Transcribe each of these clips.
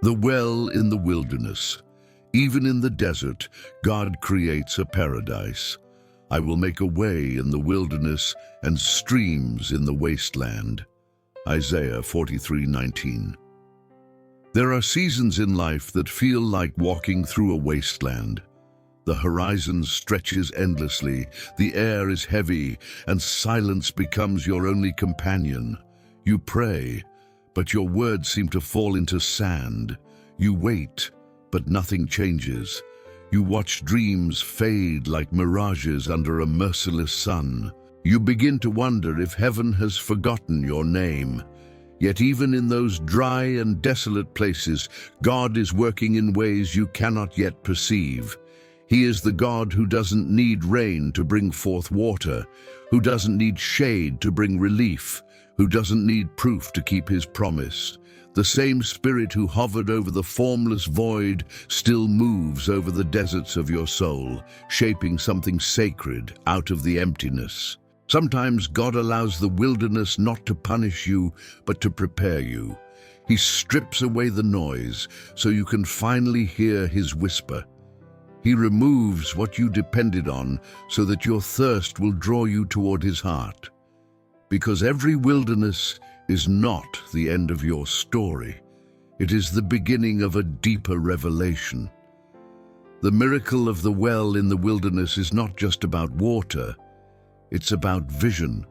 The well in the wilderness. Even in the desert, God creates a paradise. I will make a way in the wilderness and streams in the wasteland. Isaiah 43:19. There are seasons in life that feel like walking through a wasteland. The horizon stretches endlessly, the air is heavy, and silence becomes your only companion. You pray, but your words seem to fall into sand. You wait, but nothing changes. You watch dreams fade like mirages under a merciless sun. You begin to wonder if heaven has forgotten your name. Yet even in those dry and desolate places, God is working in ways you cannot yet perceive. He is the God who doesn't need rain to bring forth water, who doesn't need shade to bring relief, who doesn't need proof to keep his promise. The same Spirit who hovered over the formless void still moves over the deserts of your soul, shaping something sacred out of the emptiness. Sometimes God allows the wilderness not to punish you, but to prepare you. He strips away the noise so you can finally hear his whisper. He removes what you depended on so that your thirst will draw you toward his heart. Because every wilderness is not the end of your story. It is the beginning of a deeper revelation. The miracle of the well in the wilderness is not just about water, it's about vision.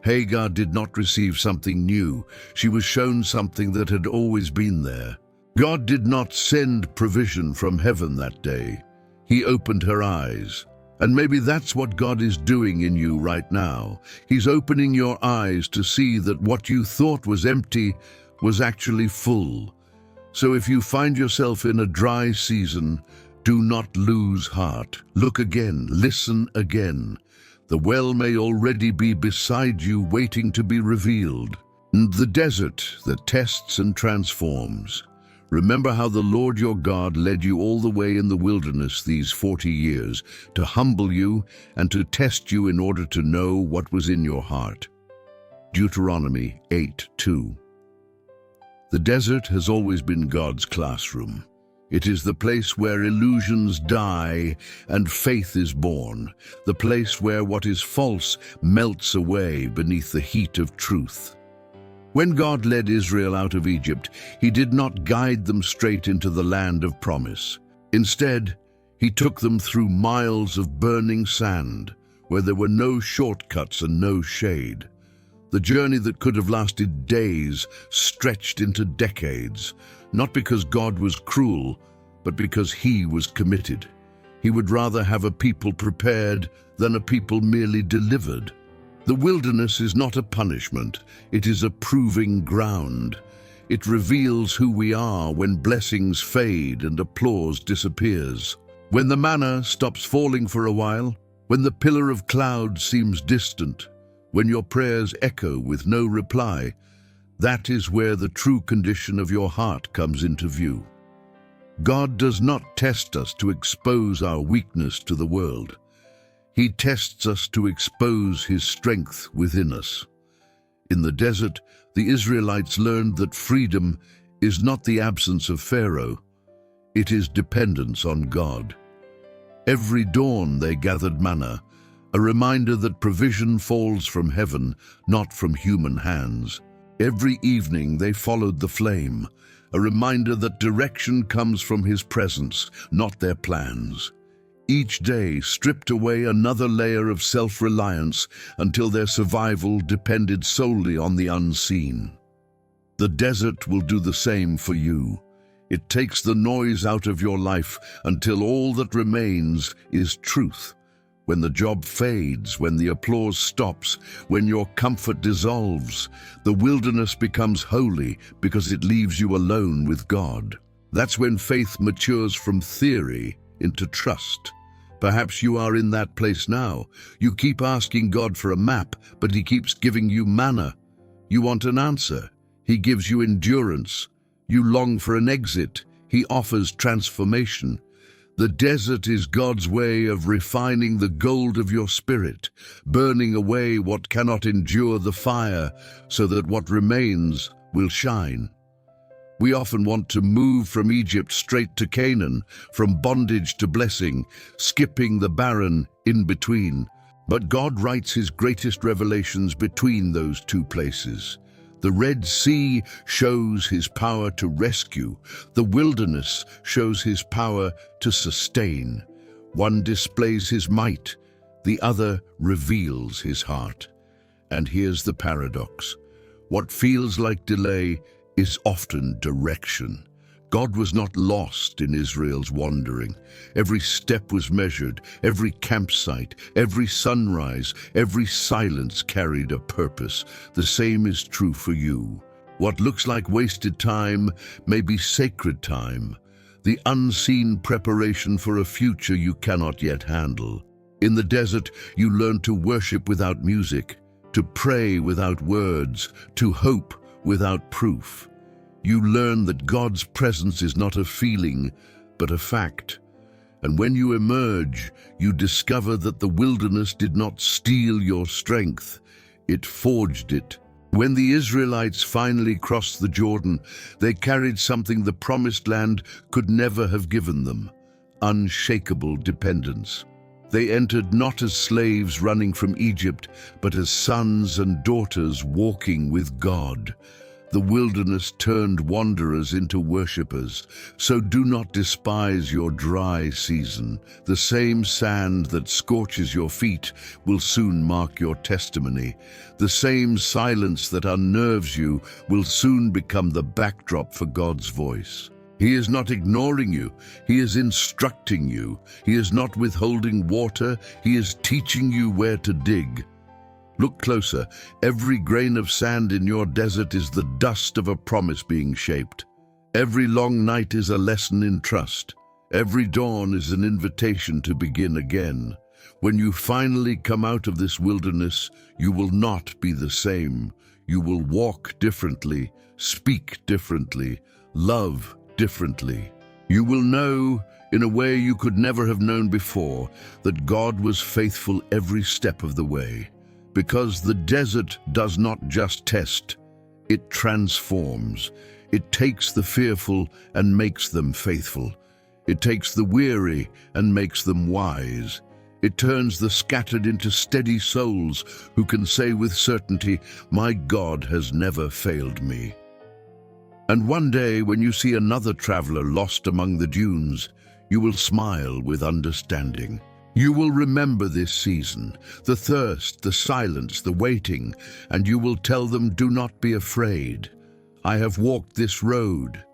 Hagar did not receive something new. She was shown something that had always been there. God did not send provision from heaven that day. He opened her eyes. And maybe that's what God is doing in you right now. He's opening your eyes to see that what you thought was empty was actually full. So if you find yourself in a dry season, do not lose heart. Look again, listen again. The well may already be beside you, waiting to be revealed. The desert that tests and transforms. Remember how the Lord your God led you all the way in the wilderness these 40 years, to humble you and to test you in order to know what was in your heart. Deuteronomy 8:2. The desert has always been God's classroom. It is the place where illusions die and faith is born, the place where what is false melts away beneath the heat of truth. When God led Israel out of Egypt, he did not guide them straight into the land of promise. Instead, he took them through miles of burning sand, where there were no shortcuts and no shade. The journey that could have lasted days stretched into decades, not because God was cruel, but because he was committed. He would rather have a people prepared than a people merely delivered. The wilderness is not a punishment, it is a proving ground. It reveals who we are when blessings fade and applause disappears. When the manna stops falling for a while, when the pillar of cloud seems distant, when your prayers echo with no reply, that is where the true condition of your heart comes into view. God does not test us to expose our weakness to the world. He tests us to expose his strength within us. In the desert, the Israelites learned that freedom is not the absence of Pharaoh, it is dependence on God. Every dawn they gathered manna, a reminder that provision falls from heaven, not from human hands. Every evening they followed the flame, a reminder that direction comes from his presence, not their plans. Each day stripped away another layer of self-reliance until their survival depended solely on the unseen. The desert will do the same for you. It takes the noise out of your life until all that remains is truth. When the job fades, when the applause stops, when your comfort dissolves, the wilderness becomes holy because it leaves you alone with God. That's when faith matures from theory into trust. Perhaps you are in that place now. You keep asking God for a map, but he keeps giving you manna. You want an answer. He gives you endurance. You long for an exit. He offers transformation. The desert is God's way of refining the gold of your spirit, burning away what cannot endure the fire, so that what remains will shine. We often want to move from Egypt straight to Canaan, from bondage to blessing, skipping the barren in between. But God writes his greatest revelations between those two places. The Red Sea shows his power to rescue. The wilderness shows his power to sustain. One displays his might, the other reveals his heart. And here's the paradox. What feels like delay is often direction. God was not lost in Israel's wandering. Every step was measured, every campsite, every sunrise, every silence carried a purpose. The same is true for you. What looks like wasted time may be sacred time, the unseen preparation for a future you cannot yet handle. In the desert, you learn to worship without music, to pray without words, to hope without proof. You learn that God's presence is not a feeling, but a fact. And when you emerge, you discover that the wilderness did not steal your strength, it forged it. When the Israelites finally crossed the Jordan, they carried something the Promised Land could never have given them: unshakable dependence. They entered not as slaves running from Egypt, but as sons and daughters walking with God. The wilderness turned wanderers into worshippers. So do not despise your dry season. The same sand that scorches your feet will soon mark your testimony. The same silence that unnerves you will soon become the backdrop for God's voice. He is not ignoring you. He is instructing you. He is not withholding water. He is teaching you where to dig. Look closer. Every grain of sand in your desert is the dust of a promise being shaped. Every long night is a lesson in trust. Every dawn is an invitation to begin again. When you finally come out of this wilderness, you will not be the same. You will walk differently, speak differently, love differently. You will know, in a way you could never have known before, that God was faithful every step of the way. Because the desert does not just test, it transforms. It takes the fearful and makes them faithful. It takes the weary and makes them wise. It turns the scattered into steady souls who can say with certainty, "My God has never failed me." And one day, when you see another traveler lost among the dunes, you will smile with understanding. You will remember this season, the thirst, the silence, the waiting, and you will tell them, "Do not be afraid. I have walked this road.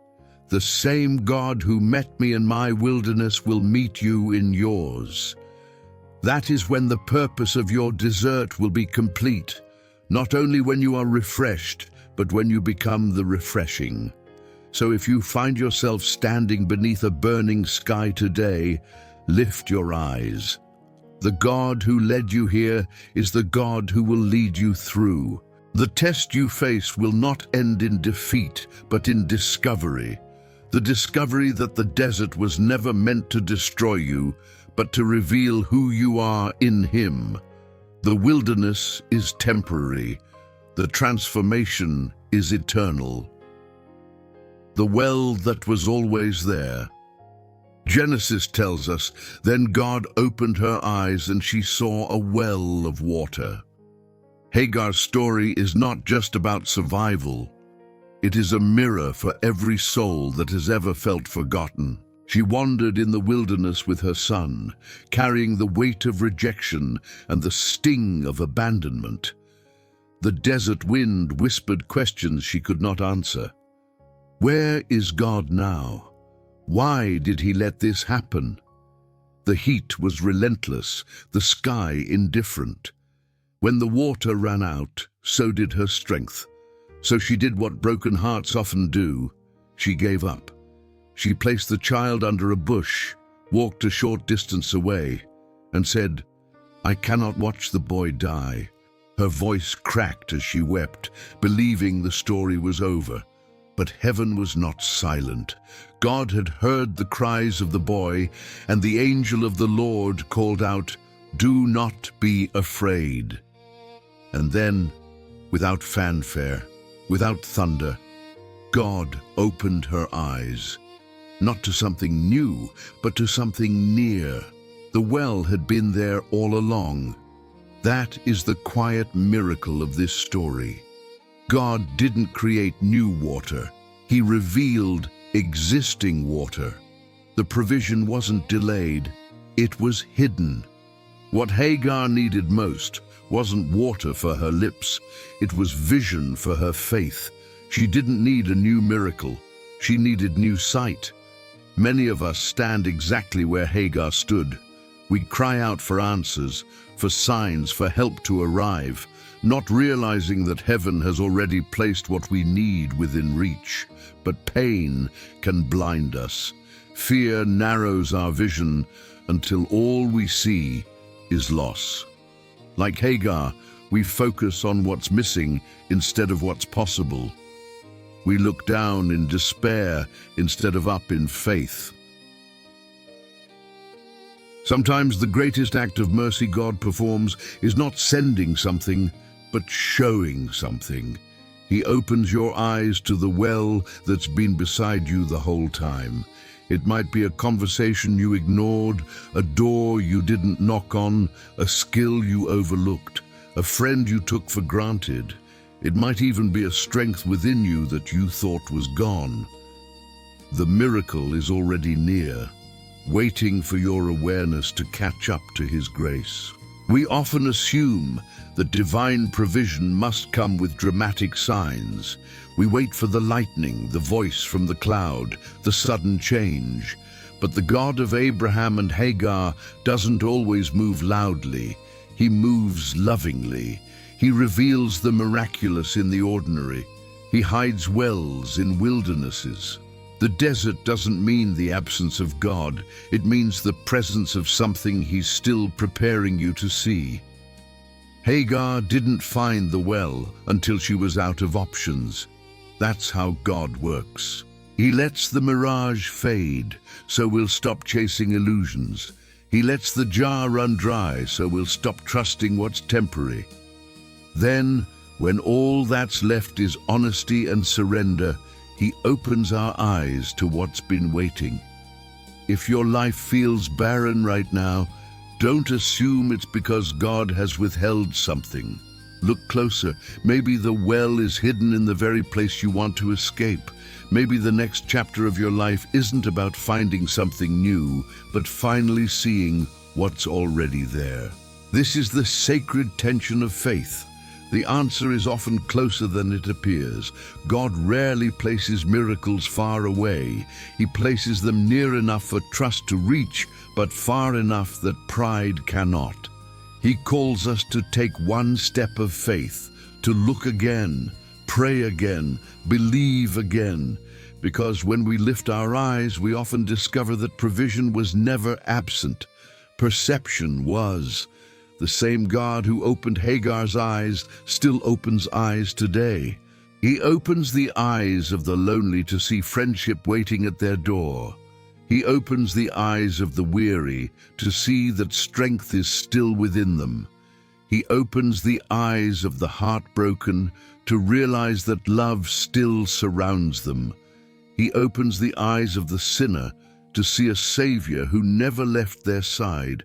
The same God who met me in my wilderness will meet you in yours." That is when the purpose of your desert will be complete, not only when you are refreshed, but when you become the refreshing. So if you find yourself standing beneath a burning sky today, lift your eyes. The God who led you here is the God who will lead you through. The test you face will not end in defeat, but in discovery. The discovery that the desert was never meant to destroy you, but to reveal who you are in Him. The wilderness is temporary. The transformation is eternal. The well that was always there. Genesis tells us, "Then God opened her eyes and she saw a well of water." Hagar's story is not just about survival. It is a mirror for every soul that has ever felt forgotten. She wandered in the wilderness with her son, carrying the weight of rejection and the sting of abandonment. The desert wind whispered questions she could not answer. Where is God now? Why did He let this happen? The heat was relentless, the sky indifferent. When the water ran out, so did her strength. So she did what broken hearts often do. She gave up. She placed the child under a bush, walked a short distance away, and said, "I cannot watch the boy die." Her voice cracked as she wept, believing the story was over. But heaven was not silent. God had heard the cries of the boy, and the angel of the Lord called out, "Do not be afraid." And then, without fanfare, without thunder, God opened her eyes, not to something new, but to something near. The well had been there all along. That is the quiet miracle of this story. God didn't create new water. He revealed existing water. The provision wasn't delayed, it was hidden. What Hagar needed most wasn't water for her lips, it was vision for her faith. She didn't need a new miracle, she needed new sight. Many of us stand exactly where Hagar stood. We cry out for answers, for signs, for help to arrive, not realizing that heaven has already placed what we need within reach. But pain can blind us. Fear narrows our vision until all we see is loss. Like Hagar, we focus on what's missing instead of what's possible. We look down in despair instead of up in faith. Sometimes the greatest act of mercy God performs is not sending something, but showing something. He opens your eyes to the well that's been beside you the whole time. It might be a conversation you ignored, a door you didn't knock on, a skill you overlooked, a friend you took for granted. It might even be a strength within you that you thought was gone. The miracle is already near, waiting for your awareness to catch up to His grace. We often assume that divine provision must come with dramatic signs. We wait for the lightning, the voice from the cloud, the sudden change. But the God of Abraham and Hagar doesn't always move loudly. He moves lovingly. He reveals the miraculous in the ordinary. He hides wells in wildernesses. The desert doesn't mean the absence of God. It means the presence of something He's still preparing you to see. Hagar didn't find the well until she was out of options. That's how God works. He lets the mirage fade, so we'll stop chasing illusions. He lets the jar run dry, so we'll stop trusting what's temporary. Then, when all that's left is honesty and surrender, He opens our eyes to what's been waiting. If your life feels barren right now, don't assume it's because God has withheld something. Look closer. Maybe the well is hidden in the very place you want to escape. Maybe the next chapter of your life isn't about finding something new, but finally seeing what's already there. This is the sacred tension of faith. The answer is often closer than it appears. God rarely places miracles far away. He places them near enough for trust to reach, but far enough that pride cannot. He calls us to take one step of faith, to look again, pray again, believe again. Because when we lift our eyes, we often discover that provision was never absent. Perception was. The same God who opened Hagar's eyes still opens eyes today. He opens the eyes of the lonely to see friendship waiting at their door. He opens the eyes of the weary to see that strength is still within them. He opens the eyes of the heartbroken to realize that love still surrounds them. He opens the eyes of the sinner to see a Savior who never left their side.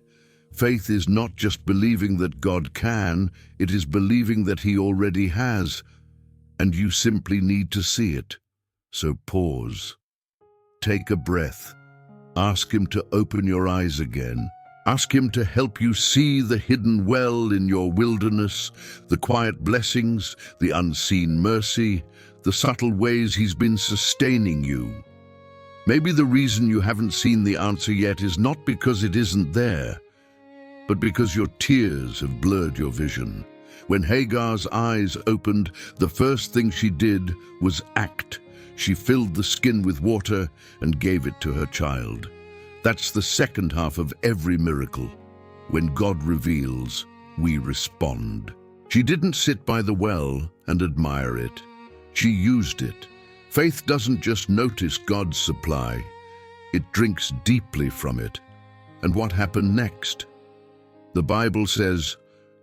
Faith is not just believing that God can, it is believing that He already has, and you simply need to see it. So pause. Take a breath. Ask Him to open your eyes again. Ask Him to help you see the hidden well in your wilderness, the quiet blessings, the unseen mercy, the subtle ways He's been sustaining you. Maybe the reason you haven't seen the answer yet is not because it isn't there, but because your tears have blurred your vision. When Hagar's eyes opened, the first thing she did was act. She filled the skin with water and gave it to her child. That's the second half of every miracle. When God reveals, we respond. She didn't sit by the well and admire it. She used it. Faith doesn't just notice God's supply. It drinks deeply from it. And what happened next? The Bible says,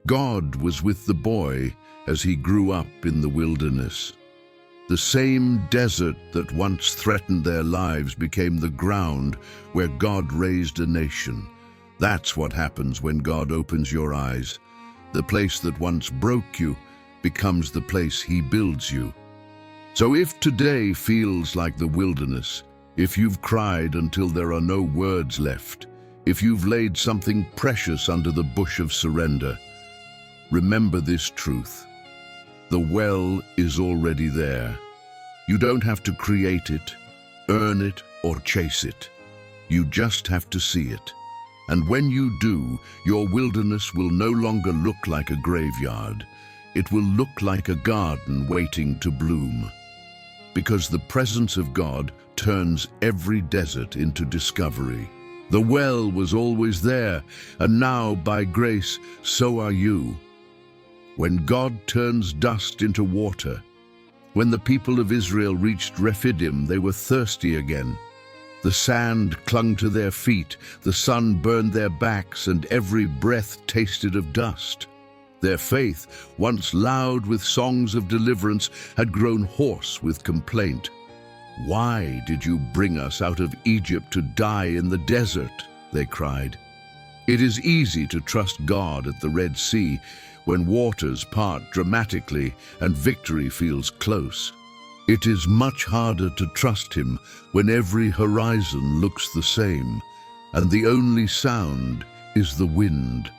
God was with the boy as he grew up in the wilderness. The same desert that once threatened their lives became the ground where God raised a nation. That's what happens when God opens your eyes. The place that once broke you becomes the place He builds you. So if today feels like the wilderness, if you've cried until there are no words left, if you've laid something precious under the bush of surrender, remember this truth. The well is already there. You don't have to create it, earn it, or chase it. You just have to see it. And when you do, your wilderness will no longer look like a graveyard. It will look like a garden waiting to bloom. Because the presence of God turns every desert into discovery. The well was always there, and now, by grace, so are you. When God turns dust into water, when the people of Israel reached Rephidim, they were thirsty again. The sand clung to their feet, the sun burned their backs, and every breath tasted of dust. Their faith, once loud with songs of deliverance, had grown hoarse with complaint. "Why did you bring us out of Egypt to die in the desert?" they cried. It is easy to trust God at the Red Sea when waters part dramatically and victory feels close. It is much harder to trust Him when every horizon looks the same, and the only sound is the wind.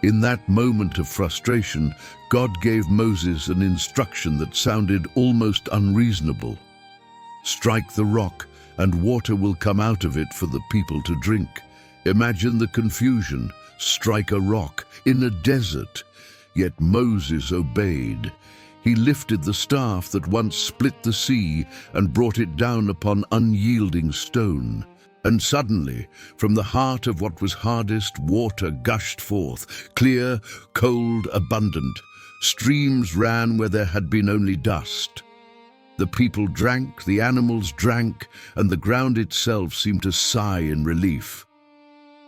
In that moment of frustration, God gave Moses an instruction that sounded almost unreasonable. "Strike the rock, and water will come out of it for the people to drink." Imagine the confusion. Strike a rock in a desert. Yet Moses obeyed. He lifted the staff that once split the sea and brought it down upon unyielding stone. And suddenly, from the heart of what was hardest, water gushed forth, clear, cold, abundant. Streams ran where there had been only dust. The people drank, the animals drank, and the ground itself seemed to sigh in relief.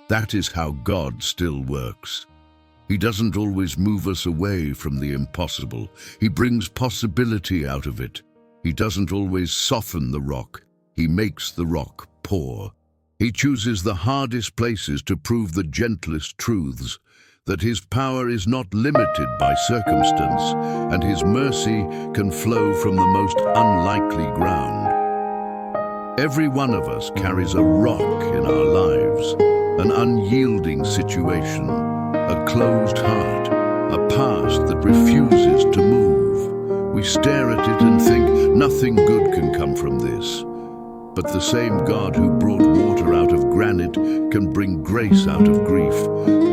That is how God still works. He doesn't always move us away from the impossible. He brings possibility out of it. He doesn't always soften the rock. He makes the rock pour. He chooses the hardest places to prove the gentlest truths, that His power is not limited by circumstance, and His mercy can flow from the most unlikely ground. Every one of us carries a rock in our lives, an unyielding situation, a closed heart, a past that refuses to move. We stare at it and think, nothing good can come from this. But the same God who brought water out of granite can bring grace out of grief,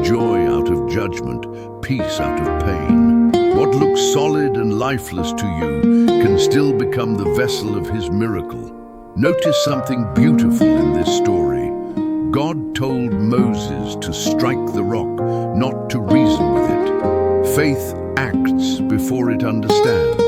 joy out of judgment, peace out of pain. What looks solid and lifeless to you can still become the vessel of His miracle. Notice something beautiful in this story. God told Moses to strike the rock, not to reason with it. Faith acts before it understands.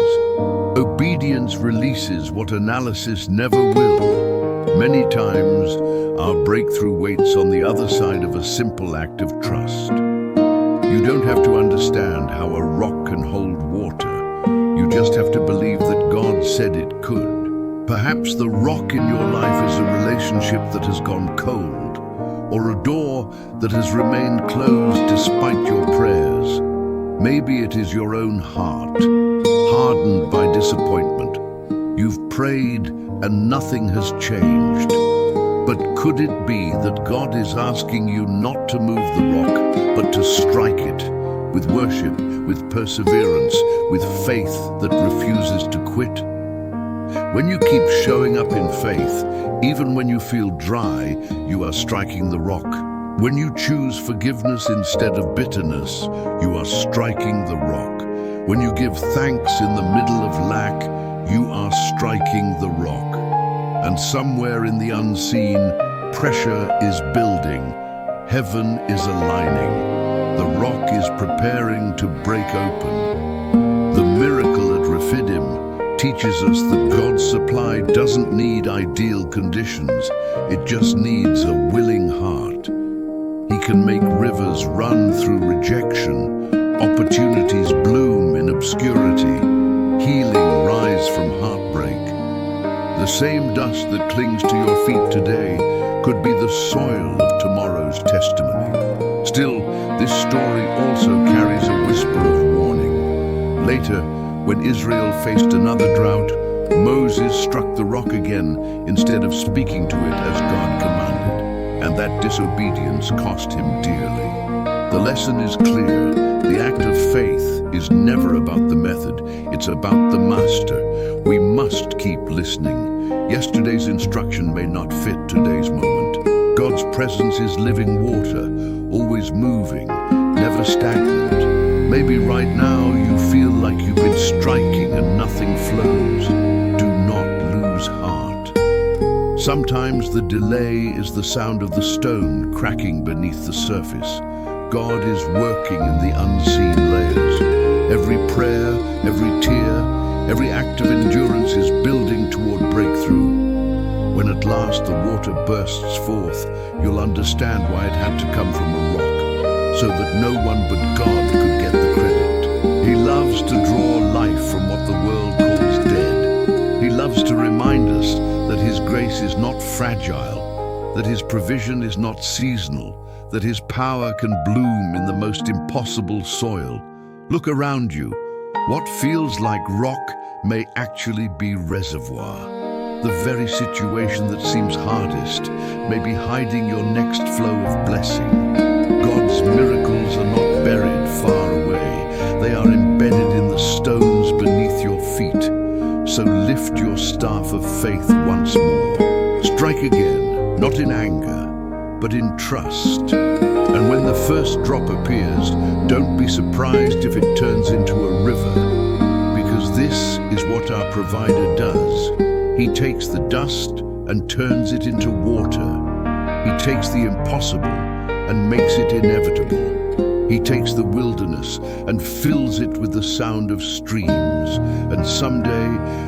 Obedience releases what analysis never will. Many times, our breakthrough waits on the other side of a simple act of trust. You don't have to understand how a rock can hold water. You just have to believe that God said it could. Perhaps the rock in your life is a relationship that has gone cold, or a door that has remained closed despite your prayers. Maybe it is your own heart, hardened by disappointment. You've prayed and nothing has changed. But could it be that God is asking you not to move the rock, but to strike it with worship, with perseverance, with faith that refuses to quit? When you keep showing up in faith, even when you feel dry, you are striking the rock. When you choose forgiveness instead of bitterness, you are striking the rock. When you give thanks in the middle of lack, you are striking the rock. And somewhere in the unseen, pressure is building. Heaven is aligning. The rock is preparing to break open. The miracle at Rephidim teaches us that God's supply doesn't need ideal conditions. It just needs a willing heart. He can make rivers run through rejection, opportunities bloom in obscurity, healing rise from heartbreak. The same dust that clings to your feet today could be the soil of tomorrow's testimony. Still, this story also carries a whisper of warning. Later, when Israel faced another drought, Moses struck the rock again instead of speaking to it as God commanded, and that disobedience cost him dearly. The lesson is clear. The act of faith is never about the method, it's about the master. We must keep listening. Yesterday's instruction may not fit today's moment. God's presence is living water, always moving, never stagnant. Maybe right now you feel like you've been striking and nothing flows. Do not lose heart. Sometimes the delay is the sound of the stone cracking beneath the surface. God is working in the unseen layers. Every prayer, every tear, every act of endurance is building toward breakthrough. When at last the water bursts forth, you'll understand why it had to come from a rock, so that no one but God could get the credit. He loves to draw life from what the world calls dead. He loves to remind us that His grace is not fragile, that His provision is not seasonal, that His power can bloom in the most impossible soil. Look around you. What feels like rock may actually be reservoir. The very situation that seems hardest may be hiding your next flow of blessing. God's miracles are not buried far away. They are embedded in the stones beneath your feet. So lift your staff of faith once more. Strike again, not in anger, but in trust. And when the first drop appears, don't be surprised if it turns into a river, because this is what our provider does. He takes the dust and turns it into water. He takes the impossible and makes it inevitable. He takes the wilderness and fills it with the sound of streams. And someday,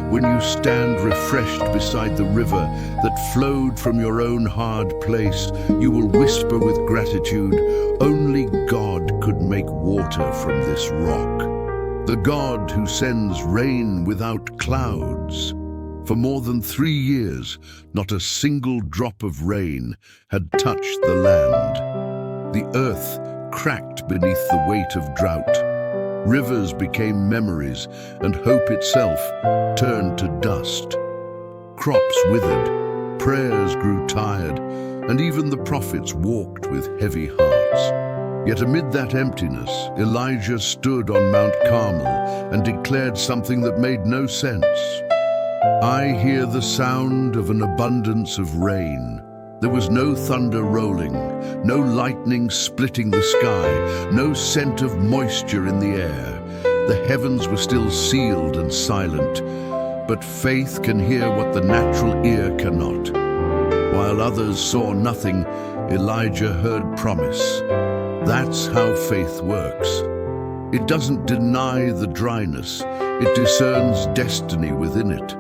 when you stand refreshed beside the river that flowed from your own hard place, you will whisper with gratitude, "Only God could make water from this rock." The God who sends rain without clouds. For more than 3 years, not a single drop of rain had touched the land. The earth cracked beneath the weight of drought. Rivers became memories, and hope itself turned to dust. Crops withered, prayers grew tired, and even the prophets walked with heavy hearts. Yet amid that emptiness, Elijah stood on Mount Carmel and declared something that made no sense. "I hear the sound of an abundance of rain." There was no thunder rolling, no lightning splitting the sky, no scent of moisture in the air. The heavens were still sealed and silent, but faith can hear what the natural ear cannot. While others saw nothing, Elijah heard promise. That's how faith works. It doesn't deny the dryness, it discerns destiny within it.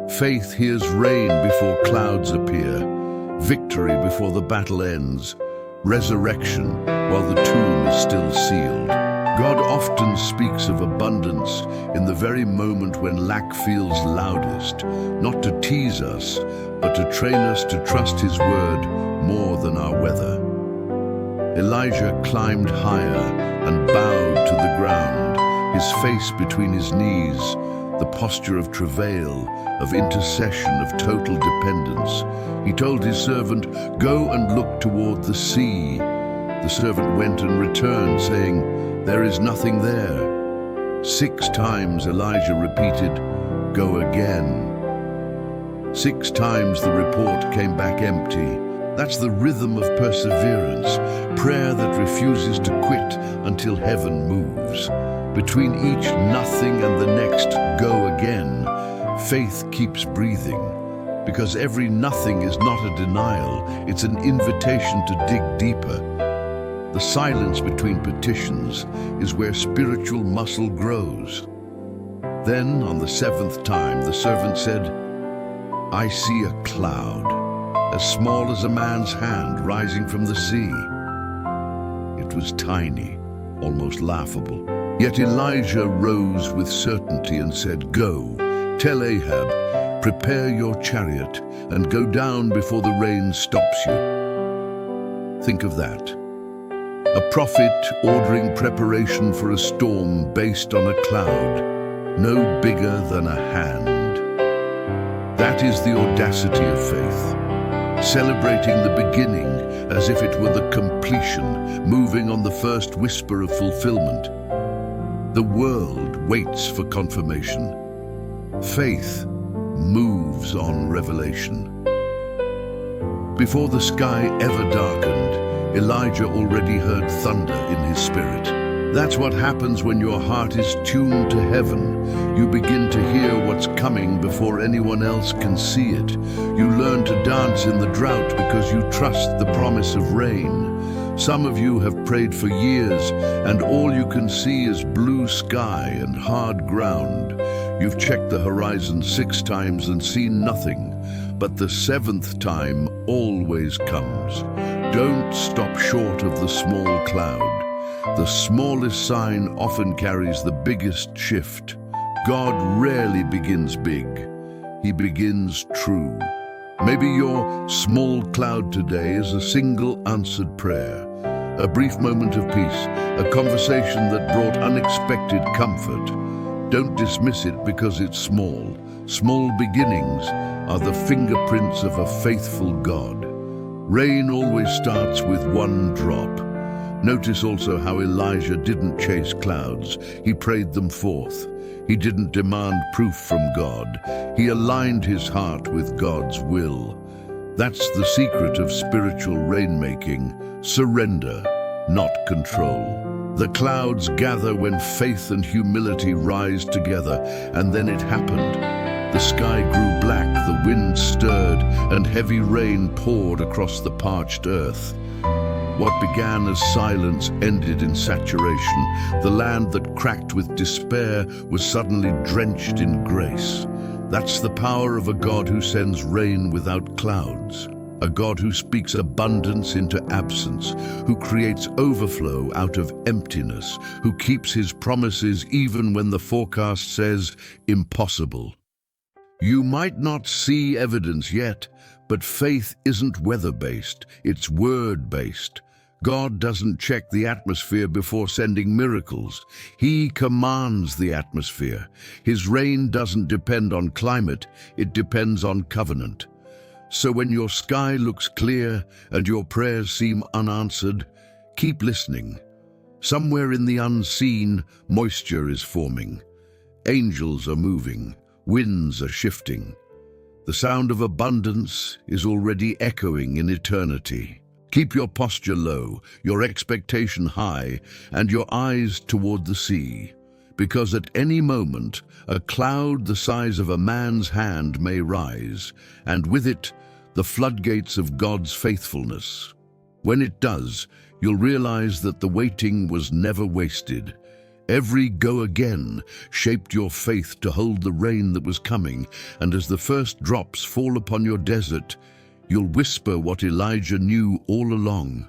Faith hears rain before clouds appear, victory before the battle ends, resurrection while the tomb is still sealed. God often speaks of abundance in the very moment when lack feels loudest, not to tease us, but to train us to trust His word more than our weather. Elijah climbed higher and bowed to the ground, his face between his knees, the posture of travail, of intercession, of total dependence. He told his servant, "Go and look toward the sea." The servant went and returned, saying, "There is nothing there." 6 times Elijah repeated, "Go again." 6 times the report came back empty. That's the rhythm of perseverance, prayer that refuses to quit until heaven moves. Between each nothing and the next go again, faith keeps breathing. Because every nothing is not a denial, it's an invitation to dig deeper. The silence between petitions is where spiritual muscle grows. Then, on the 7th time, the servant said, "I see a cloud, as small as a man's hand, rising from the sea." It was tiny, almost laughable. Yet Elijah rose with certainty and said, "Go, tell Ahab, prepare your chariot and go down before the rain stops you." Think of that. A prophet ordering preparation for a storm based on a cloud, no bigger than a hand. That is the audacity of faith, celebrating the beginning as if it were the completion, moving on the first whisper of fulfillment. The world waits for confirmation. Faith moves on revelation. Before the sky ever darkened, Elijah already heard thunder in his spirit. That's what happens when your heart is tuned to heaven. You begin to hear what's coming before anyone else can see it. You learn to dance in the drought because you trust the promise of rain. Some of you have prayed for years, and all you can see is blue sky and hard ground. You've checked the horizon 6 times and seen nothing, but the 7th time always comes. Don't stop short of the small cloud. The smallest sign often carries the biggest shift. God rarely begins big. He begins true. Maybe your small cloud today is a single answered prayer, a brief moment of peace, a conversation that brought unexpected comfort. Don't dismiss it because it's small. Small beginnings are the fingerprints of a faithful God. Rain always starts with one drop. Notice also how Elijah didn't chase clouds. He prayed them forth. He didn't demand proof from God. He aligned his heart with God's will. That's the secret of spiritual rainmaking. Surrender, not control. The clouds gather when faith and humility rise together, and then it happened. The sky grew black, the wind stirred, and heavy rain poured across the parched earth. What began as silence ended in saturation. The land that cracked with despair was suddenly drenched in grace. That's the power of a God who sends rain without clouds. A God who speaks abundance into absence, who creates overflow out of emptiness, who keeps his promises even when the forecast says impossible. You might not see evidence yet, but faith isn't weather-based, it's word-based. God doesn't check the atmosphere before sending miracles. He commands the atmosphere. His rain doesn't depend on climate, it depends on covenant. So when your sky looks clear and your prayers seem unanswered, keep listening. Somewhere in the unseen, moisture is forming. Angels are moving. Winds are shifting. The sound of abundance is already echoing in eternity. Keep your posture low, your expectation high, and your eyes toward the sea, because at any moment, a cloud the size of a man's hand may rise, and with it, the floodgates of God's faithfulness. When it does, you'll realize that the waiting was never wasted. Every go again shaped your faith to hold the rain that was coming, and as the first drops fall upon your desert, you'll whisper what Elijah knew all along.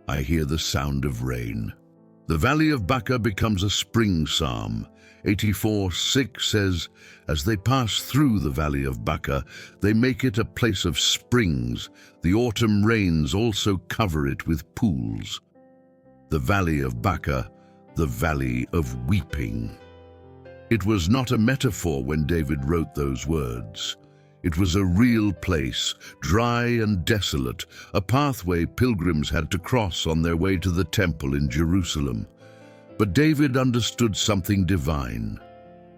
I hear the sound of rain. The valley of Baca becomes a spring psalm. 84:6 says, as they pass through the valley of Baca, they make it a place of springs. The autumn rains also cover it with pools. The valley of Baca, the valley of weeping. It was not a metaphor when David wrote those words. It was a real place, dry and desolate, a pathway pilgrims had to cross on their way to the temple in Jerusalem. But David understood something divine.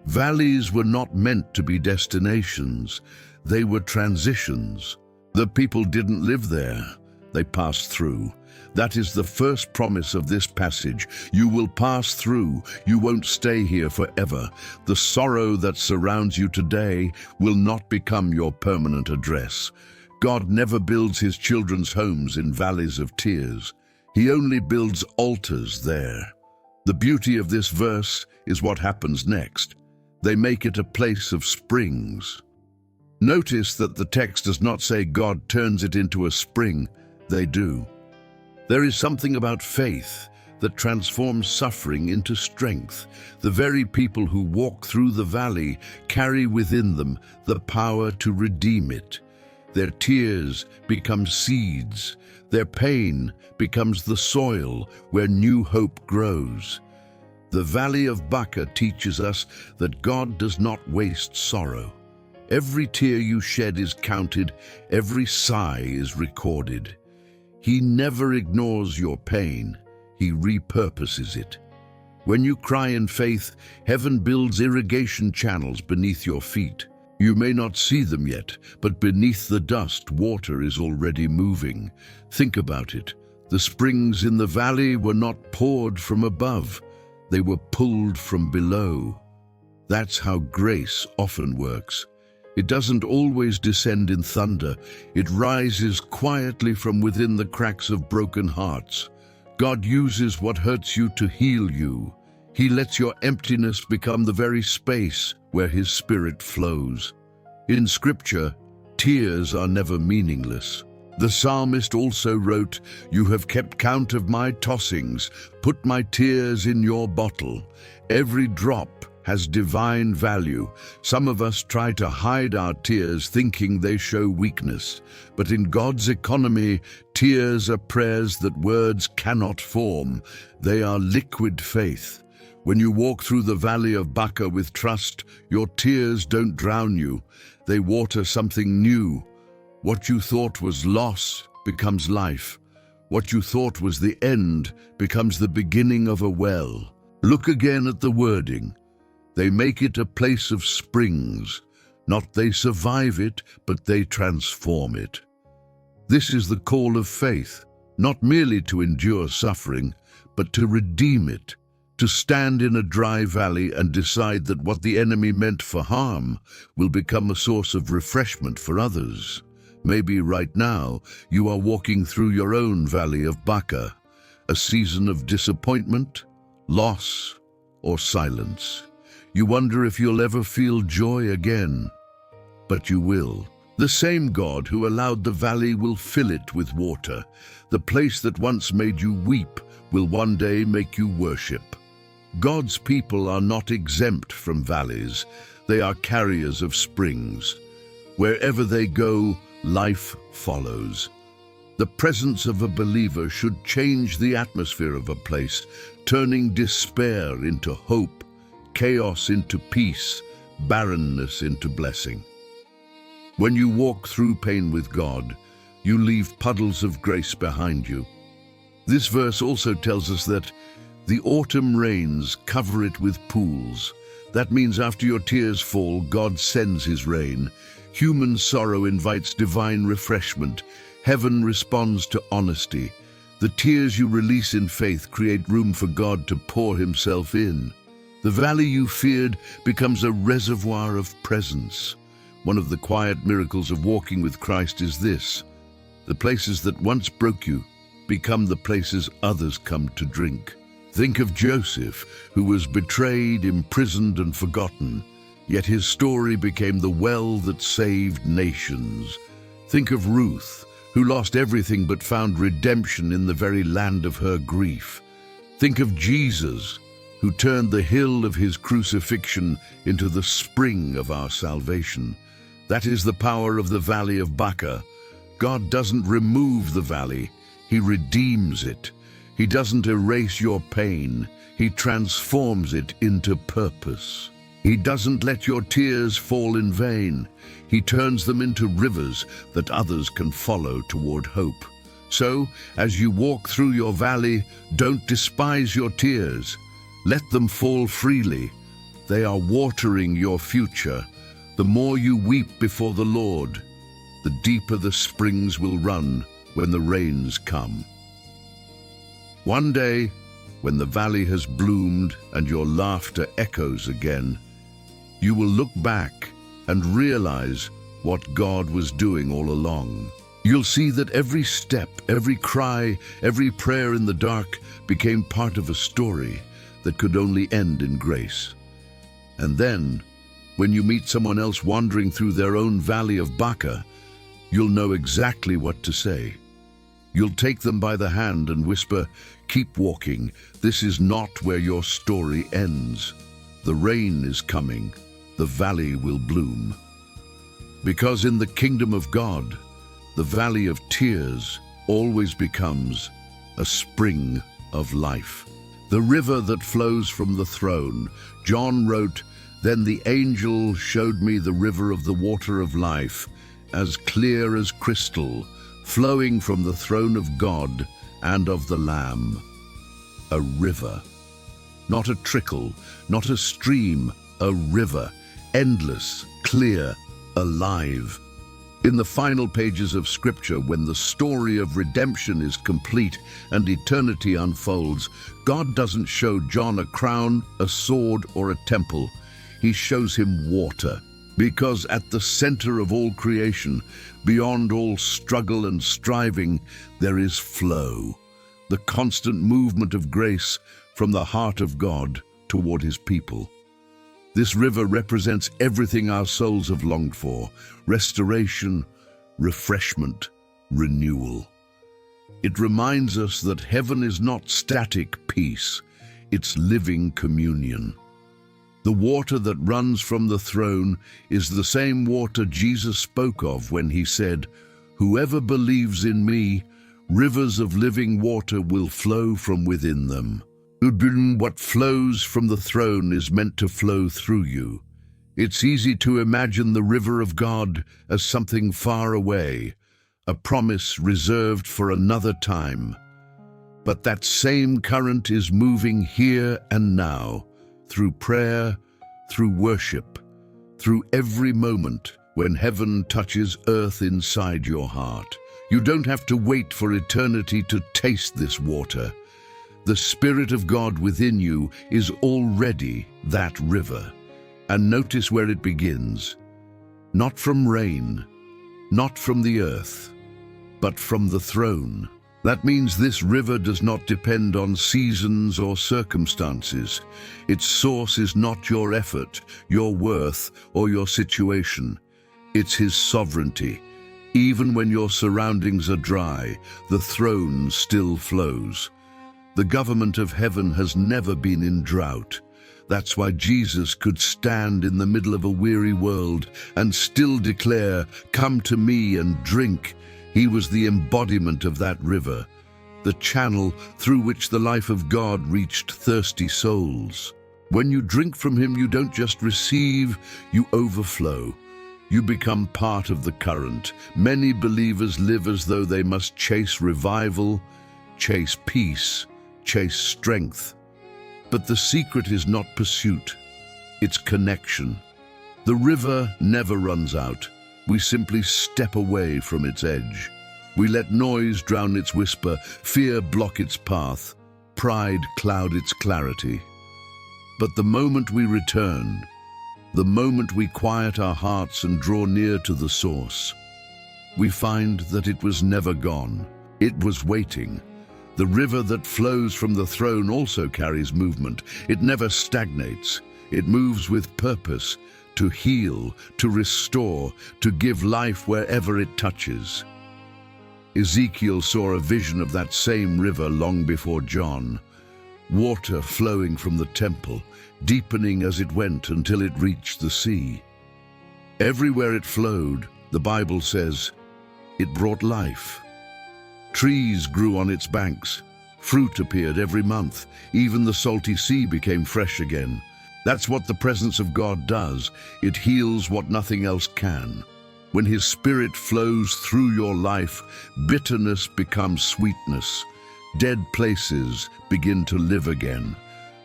Valleys were not meant to be destinations, they were transitions. The people didn't live there, they passed through. That is the first promise of this passage. You will pass through. You won't stay here forever. The sorrow that surrounds you today will not become your permanent address. God never builds his children's homes in valleys of tears. He only builds altars there. The beauty of this verse is what happens next. They make it a place of springs. Notice that the text does not say God turns it into a spring. They do. There is something about faith that transforms suffering into strength. The very people who walk through the valley carry within them the power to redeem it. Their tears become seeds. Their pain becomes the soil where new hope grows. The Valley of Baca teaches us that God does not waste sorrow. Every tear you shed is counted, every sigh is recorded. He never ignores your pain, He repurposes it. When you cry in faith, heaven builds irrigation channels beneath your feet. You may not see them yet, but beneath the dust, water is already moving. Think about it. The springs in the valley were not poured from above. They were pulled from below. That's how grace often works. It doesn't always descend in thunder. It rises quietly from within the cracks of broken hearts. God uses what hurts you to heal you. He lets your emptiness become the very space where His Spirit flows. In Scripture, tears are never meaningless. The psalmist also wrote, "You have kept count of my tossings, put my tears in your bottle. Every drop has divine value." Some of us try to hide our tears thinking they show weakness. But in God's economy, tears are prayers that words cannot form. They are liquid faith. When you walk through the Valley of Baca with trust, your tears don't drown you. They water something new. What you thought was loss becomes life. What you thought was the end becomes the beginning of a well. Look again at the wording. They make it a place of springs. Not they survive it, but they transform it. This is the call of faith, not merely to endure suffering, but to redeem it, to stand in a dry valley and decide that what the enemy meant for harm will become a source of refreshment for others. Maybe right now you are walking through your own Valley of Baca, a season of disappointment, loss, or silence. You wonder if you'll ever feel joy again. But you will. The same God who allowed the valley will fill it with water. The place that once made you weep will one day make you worship. God's people are not exempt from valleys. They are carriers of springs. Wherever they go, life follows. The presence of a believer should change the atmosphere of a place, turning despair into hope, chaos into peace, barrenness into blessing. When you walk through pain with God, you leave puddles of grace behind you. This verse also tells us that the autumn rains cover it with pools. That means after your tears fall, God sends His rain. Human sorrow invites divine refreshment. Heaven responds to honesty. The tears you release in faith create room for God to pour Himself in. The valley you feared becomes a reservoir of presence. One of the quiet miracles of walking with Christ is this: the places that once broke you become the places others come to drink. Think of Joseph, who was betrayed, imprisoned, and forgotten, yet his story became the well that saved nations. Think of Ruth, who lost everything but found redemption in the very land of her grief. Think of Jesus, who turned the hill of His crucifixion into the spring of our salvation. That is the power of the Valley of Baca. God doesn't remove the valley, He redeems it. He doesn't erase your pain, He transforms it into purpose. He doesn't let your tears fall in vain. He turns them into rivers that others can follow toward hope. So, as you walk through your valley, don't despise your tears. Let them fall freely. They are watering your future. The more you weep before the Lord, the deeper the springs will run when the rains come. One day, when the valley has bloomed and your laughter echoes again, you will look back and realize what God was doing all along. You'll see that every step, every cry, every prayer in the dark became part of a story that could only end in grace. And then, when you meet someone else wandering through their own Valley of Baca, you'll know exactly what to say. You'll take them by the hand and whisper, "Keep walking. This is not where your story ends. The rain is coming. The valley will bloom." Because in the kingdom of God, the valley of tears always becomes a spring of life. The river that flows from the throne. John wrote, "Then the angel showed me the river of the water of life, as clear as crystal, flowing from the throne of God and of the Lamb." A river. Not a trickle, not a stream, a river. Endless, clear, alive. In the final pages of Scripture, when the story of redemption is complete and eternity unfolds, God doesn't show John a crown, a sword, or a temple. He shows him water. Because at the center of all creation, beyond all struggle and striving, there is flow, the constant movement of grace from the heart of God toward his people. This river represents everything our souls have longed for: restoration, refreshment, renewal. It reminds us that heaven is not static peace, it's living communion. The water that runs from the throne is the same water Jesus spoke of when he said, "Whoever believes in me, rivers of living water will flow from within them." What flows from the throne is meant to flow through you. It's easy to imagine the river of God as something far away, a promise reserved for another time. But that same current is moving here and now, through prayer, through worship, through every moment when heaven touches earth inside your heart. You don't have to wait for eternity to taste this water. The Spirit of God within you is already that river. And notice where it begins. Not from rain, not from the earth, but from the throne. That means this river does not depend on seasons or circumstances. Its source is not your effort, your worth, or your situation. It's His sovereignty. Even when your surroundings are dry, the throne still flows. The government of heaven has never been in drought. That's why Jesus could stand in the middle of a weary world and still declare, "Come to me and drink." He was the embodiment of that river, the channel through which the life of God reached thirsty souls. When you drink from Him, you don't just receive, you overflow. You become part of the current. Many believers live as though they must chase revival, chase peace, chase strength. But the secret is not pursuit, it's connection. The river never runs out. We simply step away from its edge. We let noise drown its whisper, fear block its path, pride cloud its clarity. But the moment we return, the moment we quiet our hearts and draw near to the source, we find that it was never gone. It was waiting. The river that flows from the throne also carries movement. It never stagnates. It moves with purpose, to heal, to restore, to give life wherever it touches. Ezekiel saw a vision of that same river long before John. Water flowing from the temple, deepening as it went until it reached the sea. Everywhere it flowed, the Bible says, it brought life. Trees grew on its banks. Fruit appeared every month. Even the salty sea became fresh again. That's what the presence of God does. It heals what nothing else can. When His Spirit flows through your life, bitterness becomes sweetness. Dead places begin to live again.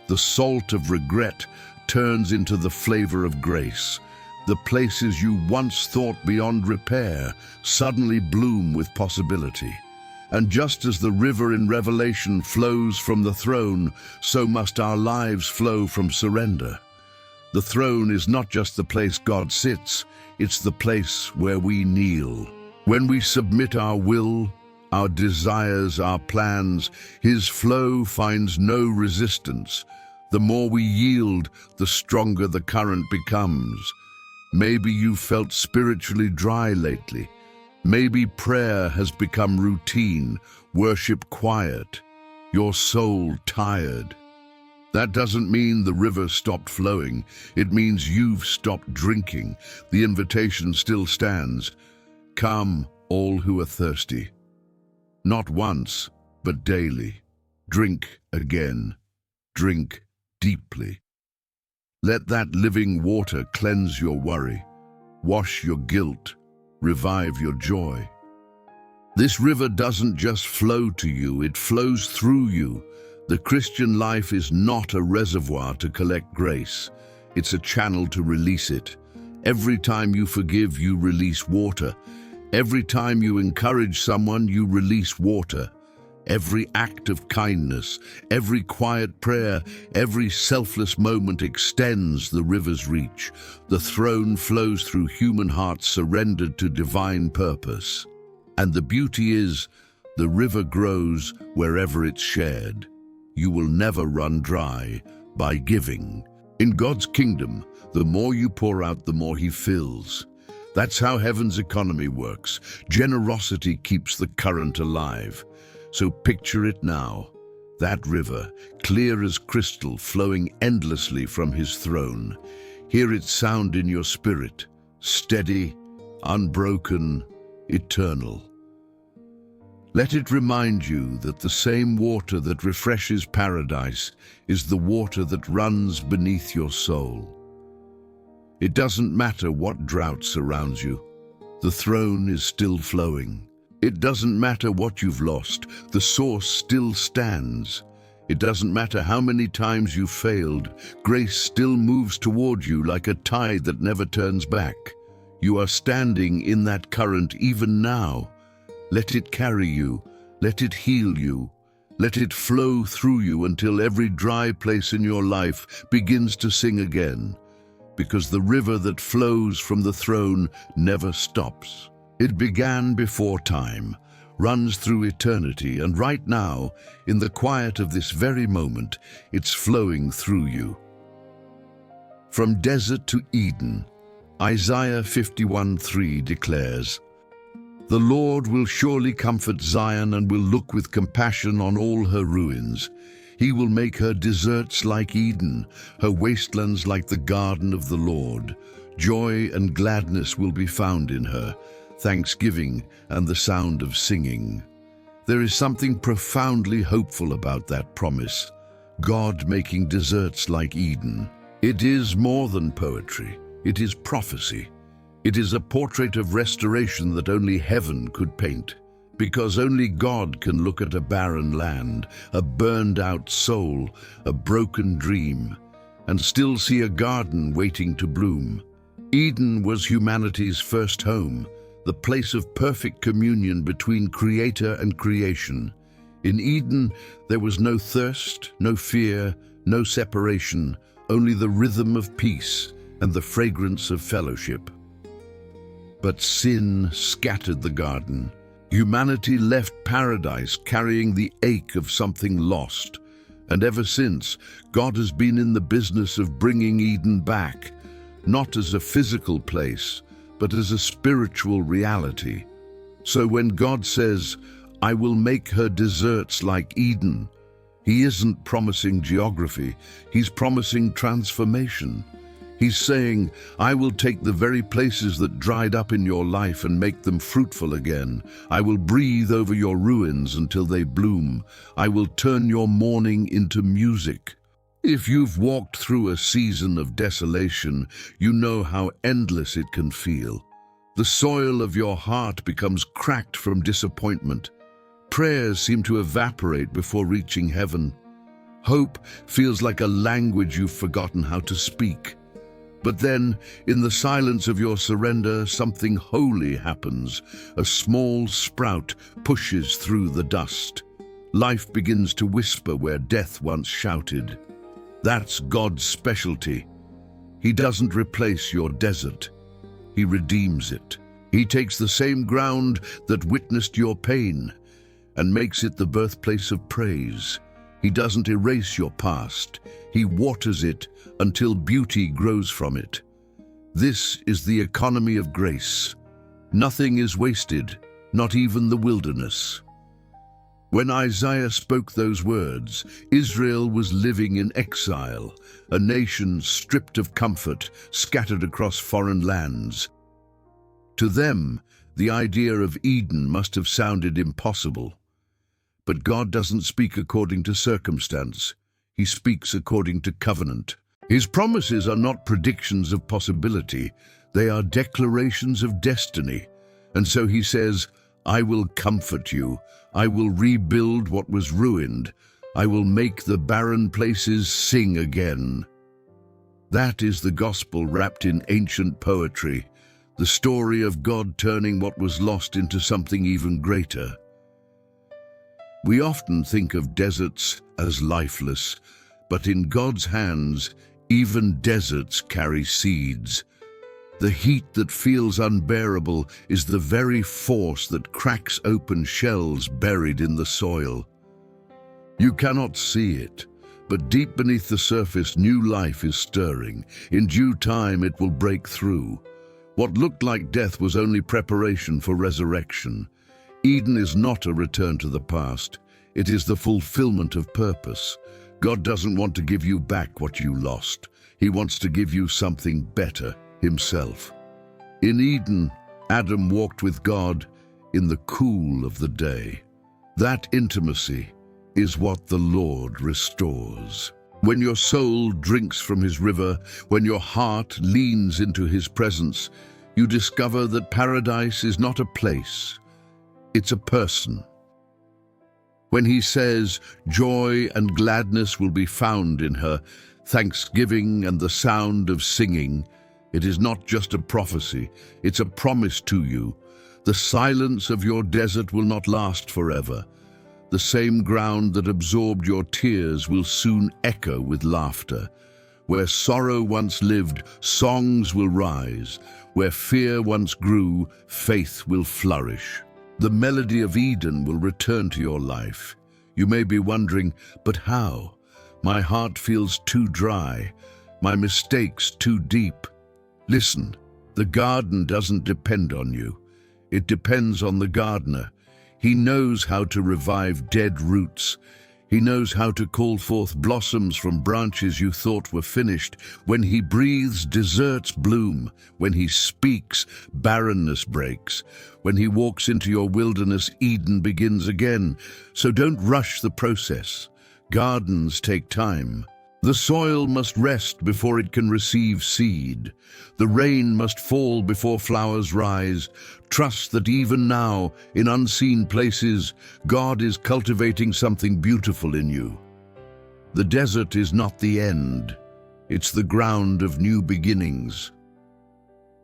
The salt of regret turns into the flavor of grace. The places you once thought beyond repair suddenly bloom with possibility. And just as the river in Revelation flows from the throne, so must our lives flow from surrender. The throne is not just the place God sits, it's the place where we kneel. When we submit our will, our desires, our plans, His flow finds no resistance. The more we yield, the stronger the current becomes. Maybe you felt spiritually dry lately. Maybe prayer has become routine, worship quiet, your soul tired. That doesn't mean the river stopped flowing. It means you've stopped drinking. The invitation still stands. Come, all who are thirsty. Not once, but daily. Drink again. Drink deeply. Let that living water cleanse your worry, wash your guilt, revive your joy. This river doesn't just flow to you, it flows through you. The Christian life is not a reservoir to collect grace. It's a channel to release it. Every time you forgive, you release water. Every time you encourage someone, you release water. Every act of kindness, every quiet prayer, every selfless moment extends the river's reach. The throne flows through human hearts surrendered to divine purpose. And the beauty is, the river grows wherever it's shared. You will never run dry by giving. In God's kingdom, the more you pour out, the more He fills. That's how heaven's economy works. Generosity keeps the current alive. So picture it now, that river, clear as crystal, flowing endlessly from His throne. Hear its sound in your spirit, steady, unbroken, eternal. Let it remind you that the same water that refreshes paradise is the water that runs beneath your soul. It doesn't matter what drought surrounds you, the throne is still flowing. It doesn't matter what you've lost, the source still stands. It doesn't matter how many times you've failed, grace still moves toward you like a tide that never turns back. You are standing in that current even now. Let it carry you, let it heal you, let it flow through you until every dry place in your life begins to sing again. Because the river that flows from the throne never stops. It began before time, runs through eternity, and right now, in the quiet of this very moment, it's flowing through you. From desert to Eden, Isaiah 51:3 declares, "The Lord will surely comfort Zion and will look with compassion on all her ruins. He will make her deserts like Eden, her wastelands like the garden of the Lord. Joy and gladness will be found in her, thanksgiving and the sound of singing." There is something profoundly hopeful about that promise. God making deserts like Eden. It is more than poetry. It is prophecy. It is a portrait of restoration that only heaven could paint. Because only God can look at a barren land, a burned-out soul, a broken dream, and still see a garden waiting to bloom. Eden was humanity's first home, the place of perfect communion between Creator and creation. In Eden, there was no thirst, no fear, no separation, only the rhythm of peace and the fragrance of fellowship. But sin scattered the garden. Humanity left paradise carrying the ache of something lost. And ever since, God has been in the business of bringing Eden back, not as a physical place, but as a spiritual reality. So when God says, "I will make her deserts like Eden," He isn't promising geography, He's promising transformation. He's saying, "I will take the very places that dried up in your life and make them fruitful again. I will breathe over your ruins until they bloom. I will turn your mourning into music." If you've walked through a season of desolation, you know how endless it can feel. The soil of your heart becomes cracked from disappointment. Prayers seem to evaporate before reaching heaven. Hope feels like a language you've forgotten how to speak. But then, in the silence of your surrender, something holy happens. A small sprout pushes through the dust. Life begins to whisper where death once shouted. That's God's specialty. He doesn't replace your desert. He redeems it. He takes the same ground that witnessed your pain and makes it the birthplace of praise. He doesn't erase your past. He waters it until beauty grows from it. This is the economy of grace. Nothing is wasted, not even the wilderness. When Isaiah spoke those words, Israel was living in exile, a nation stripped of comfort, scattered across foreign lands. To them, the idea of Eden must have sounded impossible. But God doesn't speak according to circumstance. He speaks according to covenant. His promises are not predictions of possibility. They are declarations of destiny. And so he says, I will comfort you. I will rebuild what was ruined. I will make the barren places sing again. That is the gospel wrapped in ancient poetry, the story of God turning what was lost into something even greater. We often think of deserts as lifeless, but in God's hands, even deserts carry seeds. The heat that feels unbearable is the very force that cracks open shells buried in the soil. You cannot see it, but deep beneath the surface, new life is stirring. In due time, it will break through. What looked like death was only preparation for resurrection. Eden is not a return to the past. It is the fulfillment of purpose. God doesn't want to give you back what you lost. He wants to give you something better, himself. In Eden, Adam walked with God in the cool of the day. That intimacy is what the Lord restores. When your soul drinks from his river, when your heart leans into his presence, you discover that paradise is not a place, it's a person. When he says, joy and gladness will be found in her, thanksgiving and the sound of singing, it is not just a prophecy, it's a promise to you. The silence of your desert will not last forever. The same ground that absorbed your tears will soon echo with laughter. Where sorrow once lived, songs will rise. Where fear once grew, faith will flourish. The melody of Eden will return to your life. You may be wondering, but how? My heart feels too dry, my mistakes too deep. Listen, the garden doesn't depend on you. It depends on the gardener. He knows how to revive dead roots. He knows how to call forth blossoms from branches you thought were finished. When he breathes, deserts bloom. When he speaks, barrenness breaks. When he walks into your wilderness, Eden begins again. So don't rush the process. Gardens take time. The soil must rest before it can receive seed. The rain must fall before flowers rise. Trust that even now, in unseen places, God is cultivating something beautiful in you. The desert is not the end. It's the ground of new beginnings.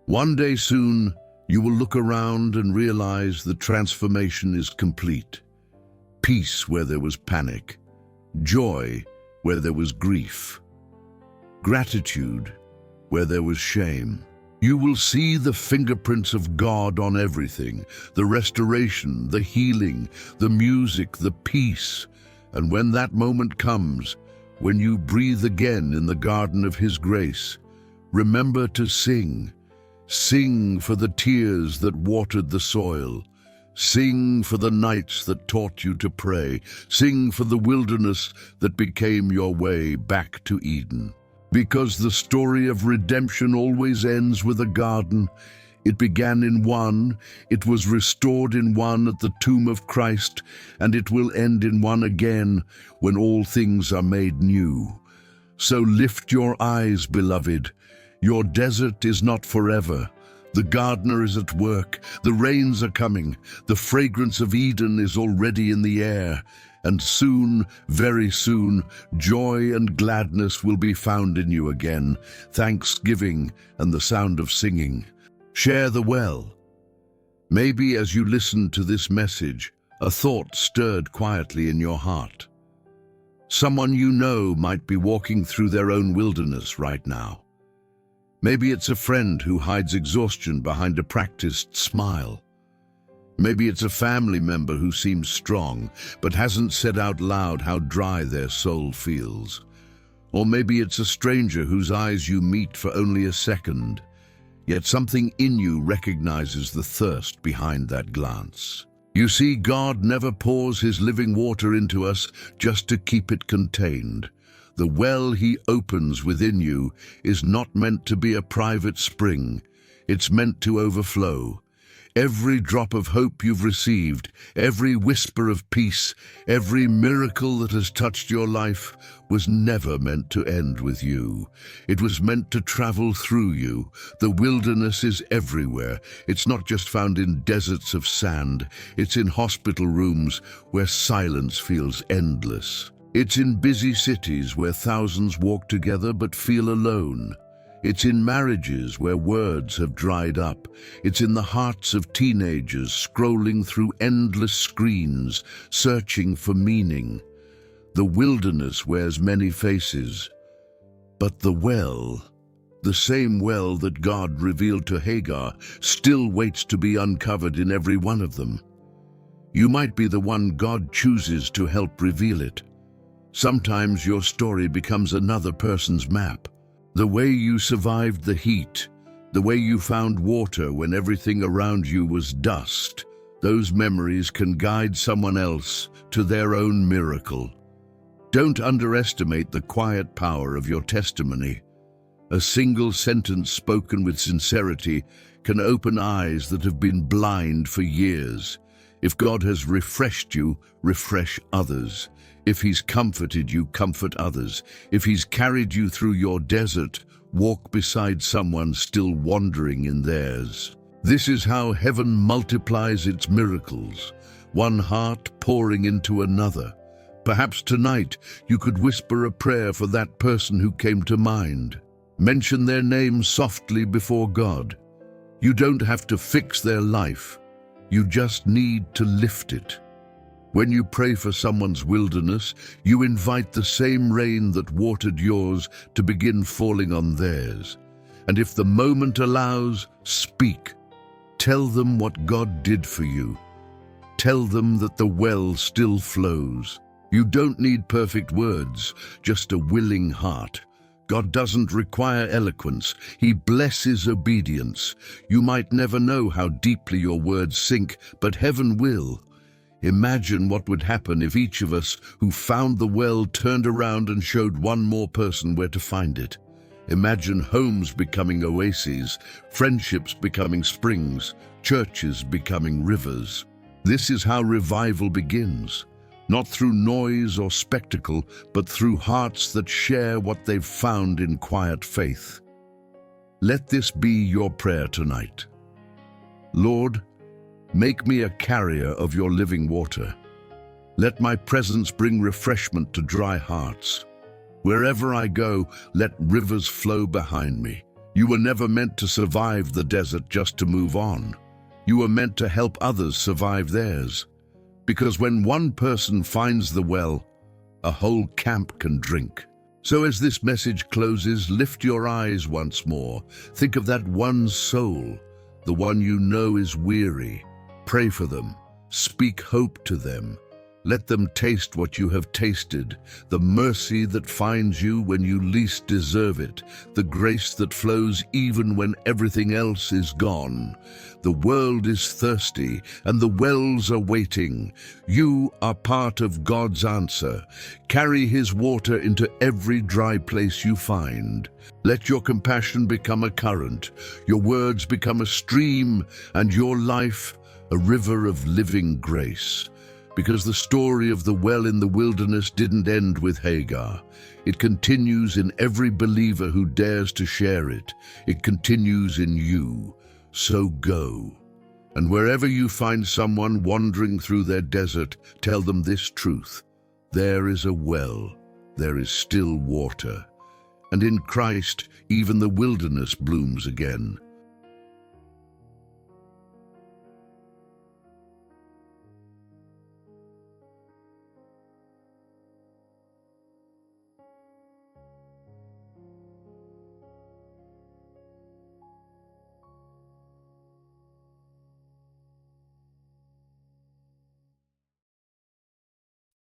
One day soon, you will look around and realize the transformation is complete. Peace where there was panic. Joy where there was grief. Gratitude where there was shame. You will see the fingerprints of God on everything, the restoration, the healing, the music, the peace. And when that moment comes, when you breathe again in the garden of His grace, remember to sing. Sing for the tears that watered the soil. Sing for the nights that taught you to pray. Sing for the wilderness that became your way back to Eden. Because the story of redemption always ends with a garden. It began in one, it was restored in one at the tomb of Christ, and it will end in one again when all things are made new. So lift your eyes, beloved. Your desert is not forever. The gardener is at work, the rains are coming, the fragrance of Eden is already in the air, and soon, very soon, joy and gladness will be found in you again, thanksgiving and the sound of singing. Share the well. Maybe as you listen to this message, a thought stirred quietly in your heart. Someone you know might be walking through their own wilderness right now. Maybe it's a friend who hides exhaustion behind a practiced smile. Maybe it's a family member who seems strong, but hasn't said out loud how dry their soul feels. Or maybe it's a stranger whose eyes you meet for only a second. Yet something in you recognizes the thirst behind that glance. You see, God never pours his living water into us just to keep it contained. The well he opens within you is not meant to be a private spring. It's meant to overflow. Every drop of hope you've received, every whisper of peace, every miracle that has touched your life was never meant to end with you. It was meant to travel through you. The wilderness is everywhere. It's not just found in deserts of sand. It's in hospital rooms where silence feels endless. It's in busy cities where thousands walk together but feel alone. It's in marriages where words have dried up. It's in the hearts of teenagers scrolling through endless screens, searching for meaning. The wilderness wears many faces, but the well, the same well that God revealed to Hagar, still waits to be uncovered in every one of them. You might be the one God chooses to help reveal it. Sometimes your story becomes another person's map. The way you survived the heat, the way you found water when everything around you was dust, those memories can guide someone else to their own miracle. Don't underestimate the quiet power of your testimony. A single sentence spoken with sincerity can open eyes that have been blind for years. If God has refreshed you, refresh others. If he's comforted you, comfort others. If he's carried you through your desert, walk beside someone still wandering in theirs. This is how heaven multiplies its miracles, one heart pouring into another. Perhaps tonight you could whisper a prayer for that person who came to mind. Mention their name softly before God. You don't have to fix their life. You just need to lift it. When you pray for someone's wilderness, you invite the same rain that watered yours to begin falling on theirs. And if the moment allows, speak. Tell them what God did for you. Tell them that the well still flows. You don't need perfect words, just a willing heart. God doesn't require eloquence. He blesses obedience. You might never know how deeply your words sink, but heaven will. Imagine what would happen if each of us who found the well turned around and showed one more person where to find it. Imagine homes becoming oases, friendships becoming springs, churches becoming rivers. This is how revival begins. Not through noise or spectacle, but through hearts that share what they've found in quiet faith. Let this be your prayer tonight. Lord, make me a carrier of your living water. Let my presence bring refreshment to dry hearts. Wherever I go, let rivers flow behind me. You were never meant to survive the desert just to move on. You were meant to help others survive theirs. Because when one person finds the well, a whole camp can drink. So as this message closes, lift your eyes once more. Think of that one soul, the one you know is weary. Pray for them. Speak hope to them. Let them taste what you have tasted, the mercy that finds you when you least deserve it, the grace that flows even when everything else is gone. The world is thirsty and the wells are waiting. You are part of God's answer. Carry his water into every dry place you find. Let your compassion become a current, your words become a stream, and your life a river of living grace. Because the story of the well in the wilderness didn't end with Hagar. It continues in every believer who dares to share it. It continues in you. So go. And wherever you find someone wandering through their desert, tell them this truth. There is a well. There is still water. And in Christ, even the wilderness blooms again.